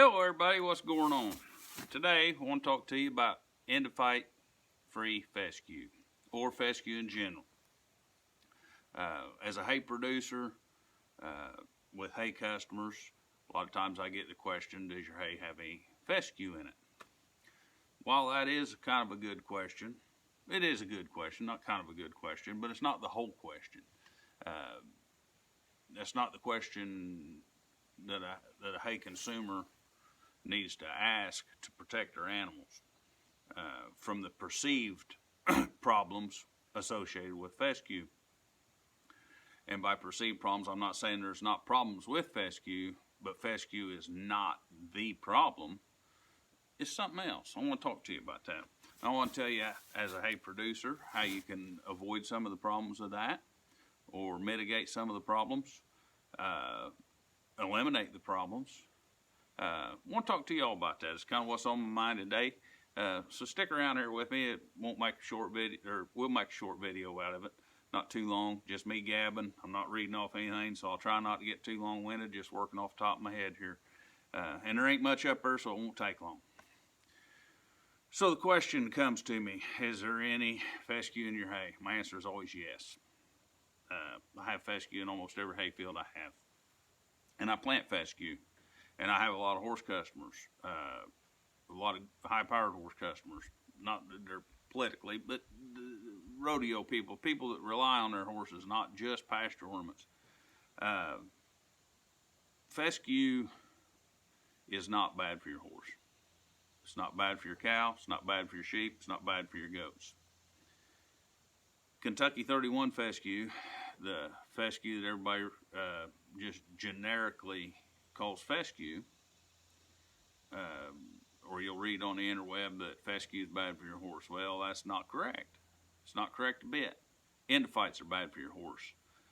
Hello everybody, what's going on? Today I want to talk to you about endophyte-free fescue, or fescue in general. As a hay producer with hay customers, a lot of times I get the question, does your hay have any fescue in it? While that is kind of a good question, it is a good question, not kind of a good question, but it's not the whole question. That's not the question that a hay consumer needs to ask to protect their animals from the perceived problems associated with fescue. And by perceived problems, I'm not saying there's not problems with fescue, but fescue is not the problem. It's something else. I want to talk to you about that. I want to tell you, as a hay producer, how you can avoid some of the problems of that, or mitigate some of the problems, eliminate the problems. I want to talk to you all about that. It's kind of what's on my mind today. So stick around here with me. It won't make a short video, or we'll make a short video out of it. Not too long, just me gabbing. I'm not reading off anything, so I'll try not to get too long-winded, just working off the top of my head here. And there ain't much up there, so it won't take long. So the question comes to me, is there any fescue in your hay? My answer is always yes. I have fescue in almost every hay field I have. And I plant fescue. And I have a lot of horse customers, a lot of high-powered horse customers. Not that they're politically, but rodeo people, people that rely on their horses, not just pasture ornaments. Fescue is not bad for your horse. It's not bad for your cow. It's not bad for your sheep. It's not bad for your goats. Kentucky 31 fescue, the fescue that everybody just generically calls fescue, or you'll read on the interweb that fescue is bad for your horse. Well, that's not correct. It's not correct a bit. Endophytes are bad for your horse.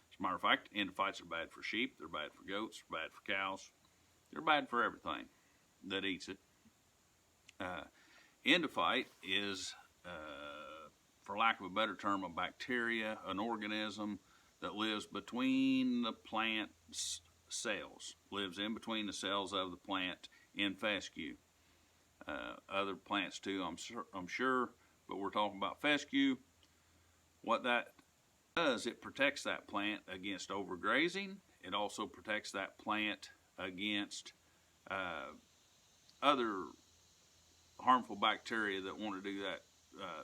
As a matter of fact, endophytes are bad for sheep, they're bad for goats, they're bad for cows. They're bad for everything that eats it. Endophyte is, for lack of a better term, a bacteria, an organism that lives between the plant's cells, lives in between the cells of the plant in fescue. Other plants too, I'm sure, but we're talking about fescue. What that does, it protects that plant against overgrazing. It also protects that plant against other harmful bacteria that want to do that,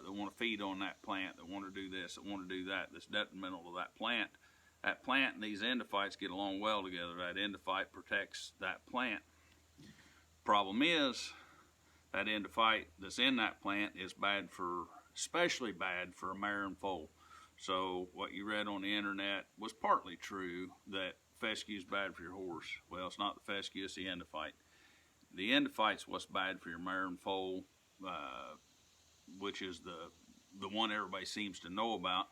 that want to feed on that plant, that want to do this, that want to do that, that's detrimental to that plant. That plant and these endophytes get along well together. That endophyte protects that plant. Problem is, that endophyte that's in that plant is bad for, especially bad for a mare and foal. So what you read on the internet was partly true, that fescue is bad for your horse. Well, it's not the fescue, it's the endophyte. The endophyte's what's bad for your mare and foal, which is the one everybody seems to know about.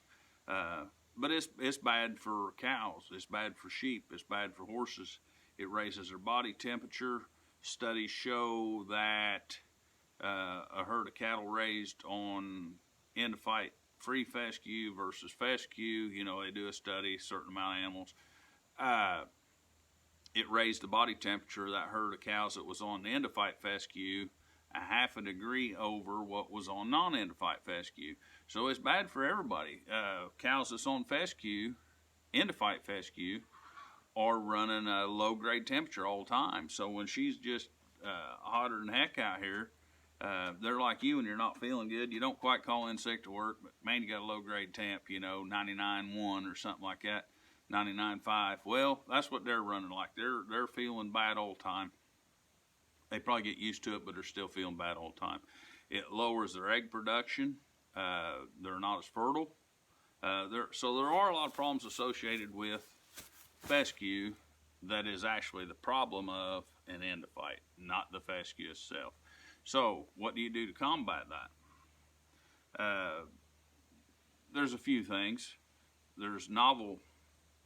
But it's bad for cows, it's bad for sheep, it's bad for horses. It raises their body temperature. Studies show that a herd of cattle raised on endophyte-free fescue versus fescue, you know, they do a study, a certain amount of animals. It raised the body temperature of that herd of cows that was on the endophyte fescue a half a degree over what was on non-endophyte fescue. So it's bad for everybody. Cows that's on fescue, endophyte fescue, are running a low-grade temperature all the time. So when she's just hotter than heck out here, they're like you and you're not feeling good. You don't quite call in sick to work, but man, you got a low-grade temp, you know, 99.1 or something like that, 99.5. Well, that's what they're running like. They're feeling bad all the time. They probably get used to it, but they're still feeling bad all the time. It lowers their egg production. They're not as fertile. So there are a lot of problems associated with fescue that is actually the problem of an endophyte, not the fescue itself. So what do you do to combat that? There's a few things. There's novel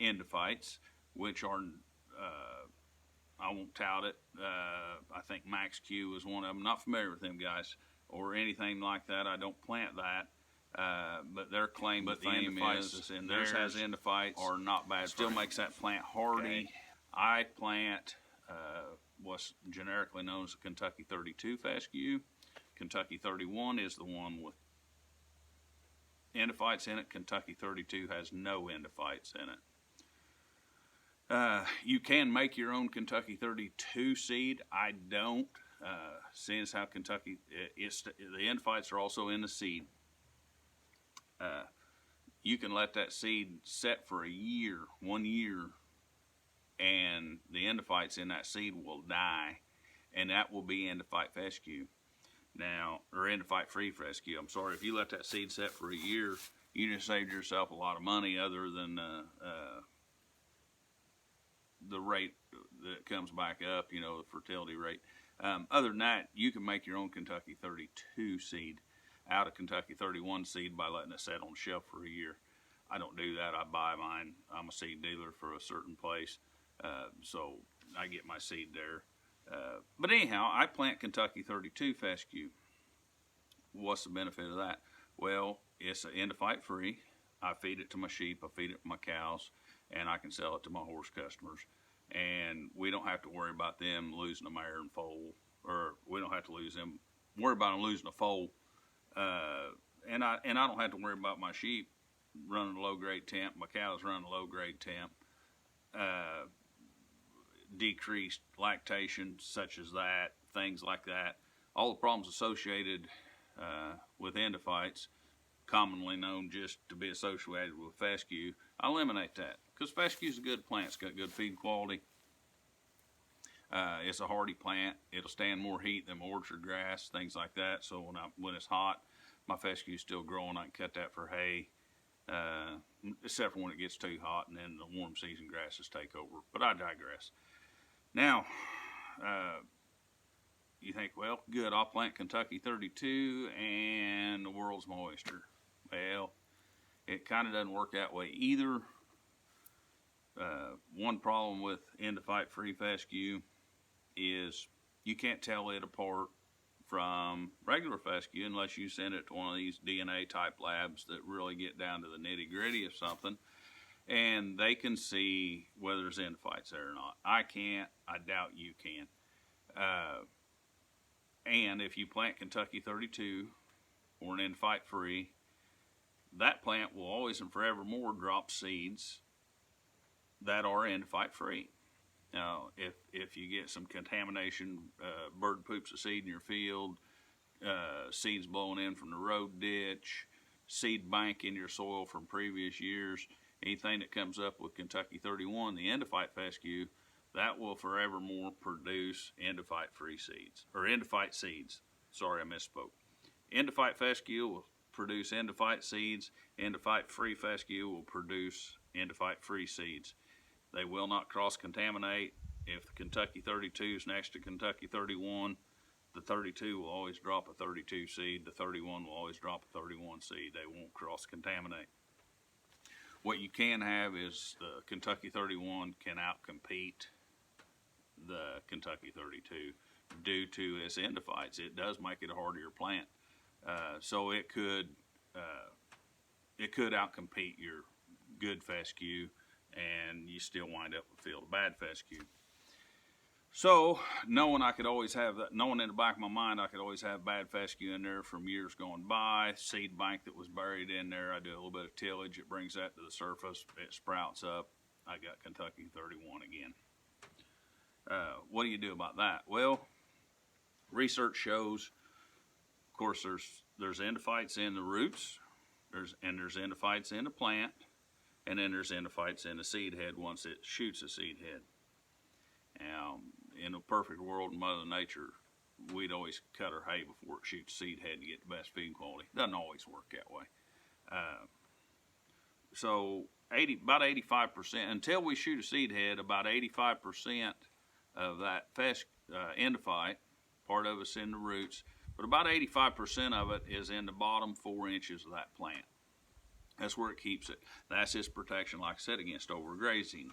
endophytes, which are, I won't tout it. I think Max Q is one of them. Not familiar with them guys or anything like that. I don't plant that. But their claim to fame is, and theirs has endophytes, are not bad. Still makes that plant hardy. Okay. I plant what's generically known as a Kentucky 32 fescue. Kentucky 31 is the one with endophytes in it. Kentucky 32 has no endophytes in it. You can make your own Kentucky 32 seed. I don't. Seeing as how Kentucky, the endophytes are also in the seed. You can let that seed set for a year, 1 year, and the endophytes in that seed will die, and that will be endophyte fescue. Now, or endophyte-free fescue. I'm sorry, if you let that seed set for a year, you just saved yourself a lot of money other than the rate that comes back up, you know, the fertility rate. Other than that, you can make your own Kentucky 32 seed out of Kentucky 31 seed by letting it set on the shelf for a year. I don't do that. I buy mine. I'm a seed dealer for a certain place, so I get my seed there. But anyhow, I plant Kentucky 32 fescue. What's the benefit of that? Well, it's endophyte free. I feed it to my sheep, I feed it to my cows, and I can sell it to my horse customers. And we don't have to worry about them losing a mare and foal, or we don't have to worry about them losing a foal. And I don't have to worry about my sheep running a low grade temp, my cows running a low grade temp. Decreased lactation, such as that, things like that. All the problems associated with endophytes, commonly known just to be associated with fescue, I eliminate that because fescue is a good plant. It's got good feed quality. It's a hardy plant. It'll stand more heat than orchard grass, things like that. So when it's hot, my fescue is still growing. I can cut that for hay, except for when it gets too hot, and then the warm season grasses take over. But I digress. Now, you think, well, good, I'll plant Kentucky 32 and the world's my oyster. Well, it kind of doesn't work that way either. One problem with endophyte-free fescue is you can't tell it apart from regular fescue unless you send it to one of these DNA-type labs that really get down to the nitty-gritty of something, and they can see whether there's endophytes there or not. I can't. I doubt you can. And if you plant Kentucky 32 or an endophyte-free, that plant will always and forevermore drop seeds that are endophyte-free. Now, if you get some contamination, bird poops a seed in your field, seeds blowing in from the road ditch, seed bank in your soil from previous years, anything that comes up with Kentucky 31, the endophyte fescue, that will forevermore produce endophyte-free seeds, or endophyte seeds. Sorry, I misspoke. Endophyte fescue will produce endophyte seeds. Endophyte-free fescue will produce endophyte-free seeds. They will not cross-contaminate. If the Kentucky 32 is next to Kentucky 31, the 32 will always drop a 32 seed. The 31 will always drop a 31 seed. They won't cross-contaminate. What you can have is the Kentucky 31 can outcompete the Kentucky 32 due to its endophytes. It does make it a hardier plant. So it could outcompete your good fescue, and you still wind up with a field of bad fescue. So knowing I could always have that, knowing in the back of my mind I could always have bad fescue in there from years going by, seed bank that was buried in there, I do a little bit of tillage, it brings that to the surface, it sprouts up, I got Kentucky 31 again. What do you do about that? Well, research shows, of course, there's endophytes in the roots, there's endophytes in the plant, and then there's endophytes in the seed head once it shoots a seed head. Now, in a perfect world in Mother Nature, we'd always cut our hay before it shoots seed head to get the best feed quality. Doesn't always work that way. So about 85%, until we shoot a seed head, about 85% of that endophyte, part of it's in the roots, but about 85% of it is in the bottom 4 inches of that plant. That's where it keeps it. That's its protection, like I said, against overgrazing.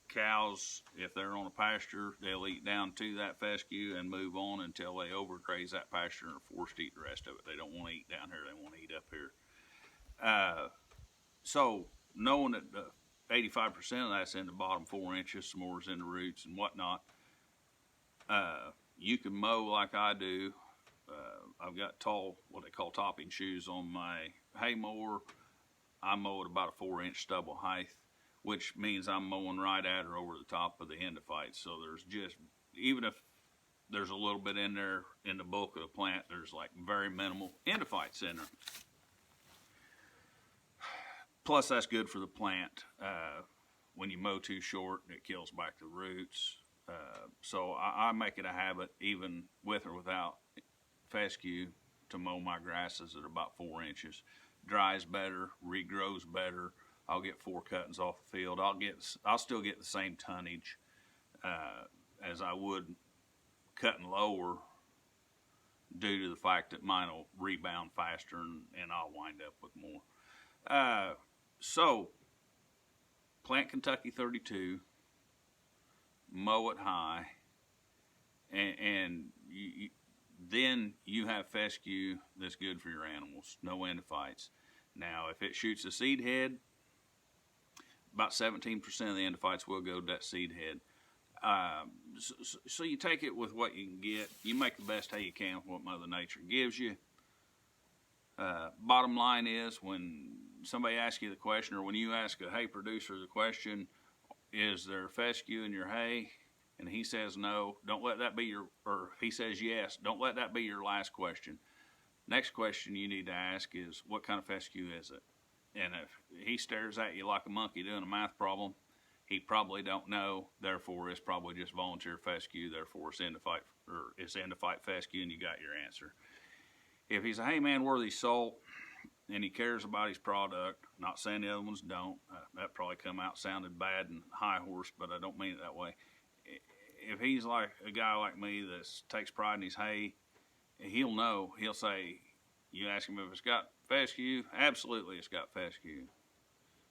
Cows, if they're on a pasture, they'll eat down to that fescue and move on until they overgraze that pasture and are forced to eat the rest of it. They don't want to eat down here, they want to eat up here. So knowing that 85% of that's in the bottom 4 inches, some more is in the roots and whatnot, You can mow like I do. I've got tall, what they call topping shoes on my hay mower. I mow at about a 4-inch stubble height, which means I'm mowing right at or over the top of the endophyte. So there's just, even if there's a little bit in there in the bulk of the plant, there's like very minimal endophytes in there. Plus, that's good for the plant. When you mow too short, it kills back the roots. So I make it a habit, even with or without fescue, to mow my grasses at about 4 inches. Dries better, regrows better. I'll get 4 cuttings off the field. I'll still get the same tonnage as I would cutting lower, due to the fact that mine will rebound faster and I'll wind up with more. So plant Kentucky 32, mow it high, and then you have fescue that's good for your animals, no endophytes. Now, if it shoots a seed head, about 17% of the endophytes will go to that seed head. So you take it with what you can get. You make the best hay you can with what Mother Nature gives you. Bottom line is, when somebody asks you the question, or when you ask a hay producer the question, is there fescue in your hay? And he says no, don't let that be your, or if he says yes, don't let that be your last question. Next question you need to ask is, what kind of fescue is it? And if he stares at you like a monkey doing a math problem, he probably don't know, therefore it's probably just volunteer fescue, therefore it's endophyte fescue, and you got your answer. If he's a hay man worthy salt, and he cares about his product, not saying the other ones don't, that probably come out sounded bad and high horse, but I don't mean it that way. If he's like a guy like me that takes pride in his hay, he'll know. He'll say, you ask him if it's got fescue? Absolutely it's got fescue.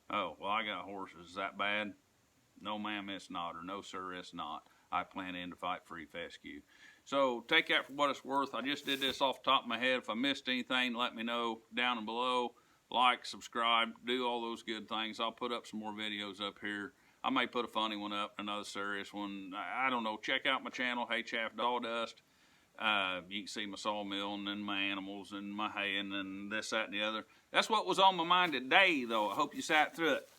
Oh, well, I got horses. Is that bad? No, ma'am, it's not. Or no, sir, it's not. I plant endophyte-free fescue. So take that for what it's worth. I just did this off the top of my head. If I missed anything, let me know down and below. Like, subscribe, do all those good things. I'll put up some more videos up here. I may put a funny one up, another serious one. I don't know. Check out my channel, Hay Chaff Dawdust. You can see my sawmill and then my animals and my hay and then this, that, and the other. That's what was on my mind today, though. I hope you sat through it.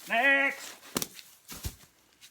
Next!